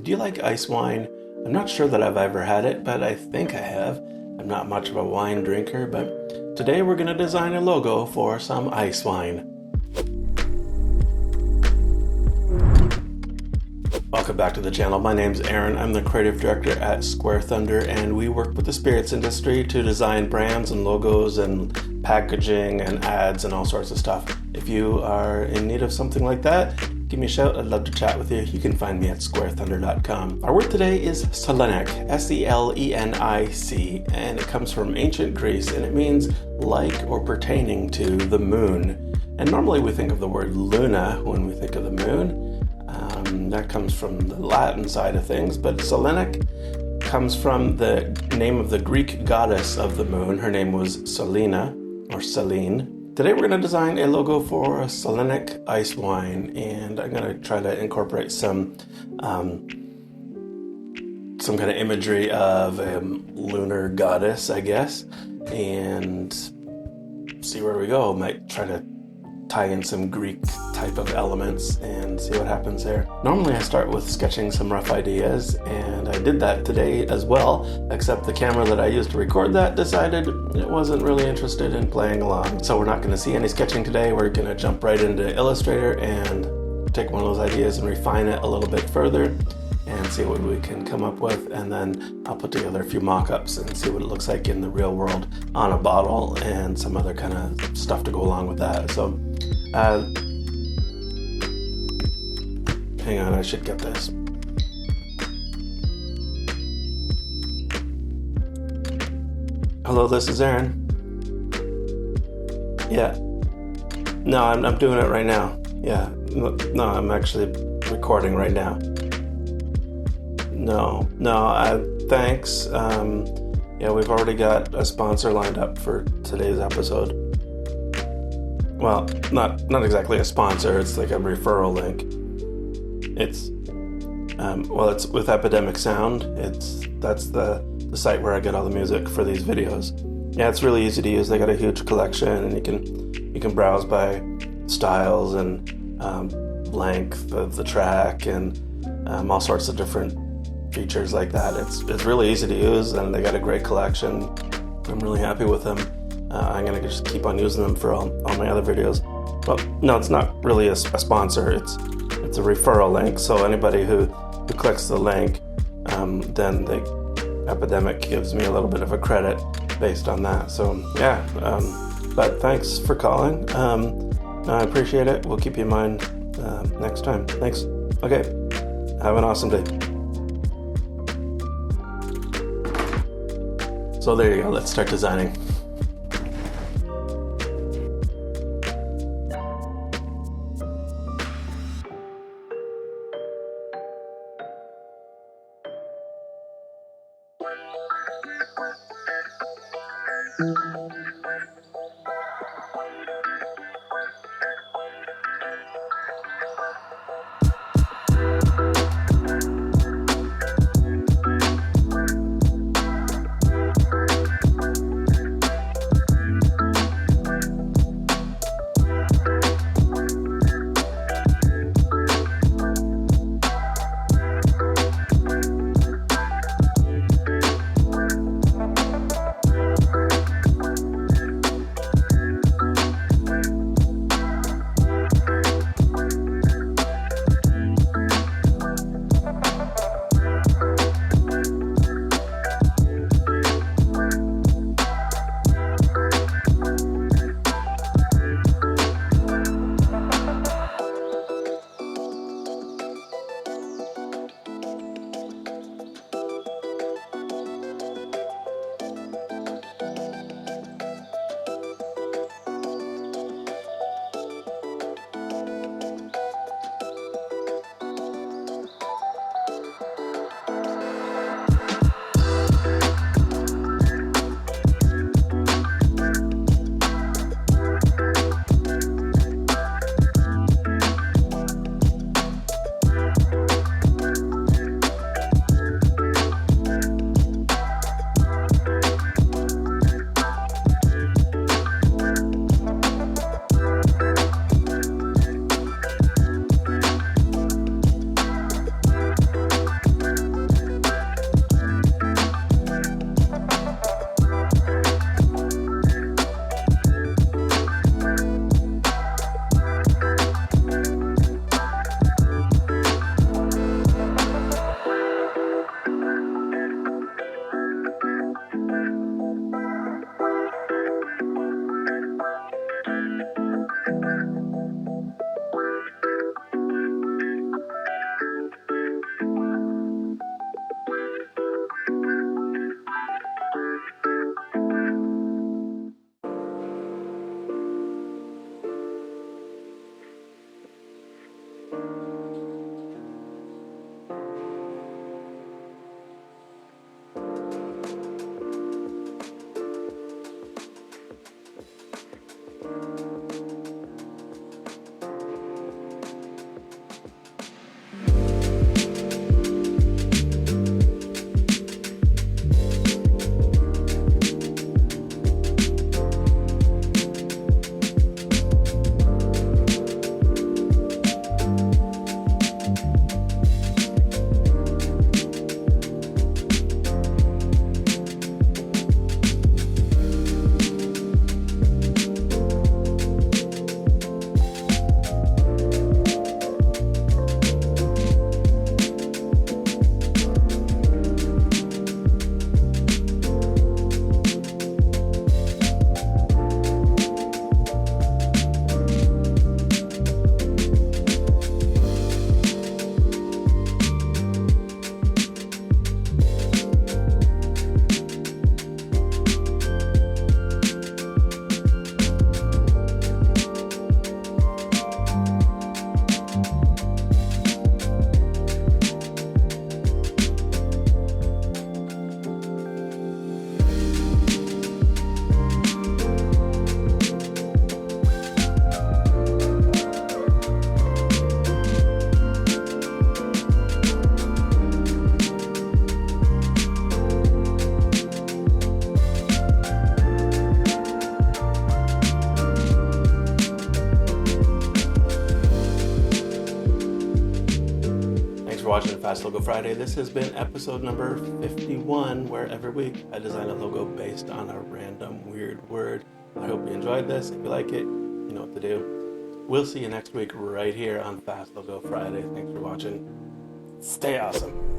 Do you like ice wine? I'm not sure that I've ever had it, but I think I have. I'm not much of a wine drinker, but today we're going to design a logo for some ice wine. Welcome back to the channel. My name's Aaron. I'm the creative director at Square Thunder, and we work with the spirits industry to design brands and logos and packaging and ads and all sorts of stuff. If you are in need of something like that, give me a shout. I'd love to chat with you. You can find me at squarethunder.com. Our word today is Selenic, Selenic, and it comes from ancient Greece, and it means like or pertaining to the moon. And normally we think of the word luna when we think of the moon. That comes from the Latin side of things, but Selenic comes from the name of the Greek goddess of the moon. Her name was Selene, or Selene. Today we're going to design a logo for a Selenic ice wine, and I'm going to try to incorporate some kind of imagery of a lunar goddess, I guess, and see where we go. Might try to tie in some Greek type of elements and see what happens there. Normally I start with sketching some rough ideas, and I did that today as well, except the camera that I used to record that decided it wasn't really interested in playing along. So we're not going to see any sketching today. We're going to jump right into Illustrator and take one of those ideas and refine it a little bit further and see what we can come up with, and then I'll put together a few mock-ups and see what it looks like in the real world on a bottle and some other kind of stuff to go along with that. So hang on, I should get this. Hello, this is Aaron. Yeah. No, I'm doing it right now. Yeah. No, I'm actually recording right now. No, thanks. Yeah, we've already got a sponsor lined up for today's episode. Well, not exactly a sponsor, it's like a referral link. It's it's with Epidemic Sound. That's the site where I get all the music for these videos. Yeah, it's really easy to use. They got a huge collection, and you can browse by styles and length of the track and all sorts of different features like that. It's really easy to use, and they got a great collection. I'm really happy with them. I'm gonna just keep on using them for all my other videos. Well, no, it's not really a sponsor. It's a referral link. So anybody who clicks the link, then the Epidemic gives me a little bit of a credit based on that. So yeah, but thanks for calling. I appreciate it. We'll keep you in mind next time. Thanks. Okay. Have an awesome day. So there you go, let's start designing. watching Fast Logo Friday. This has been episode number 51, where every week I design a logo based on a random weird word. I hope you enjoyed this. If you like it, you know what to do. We'll see you next week right here on Fast Logo Friday. Thanks for watching. Stay awesome.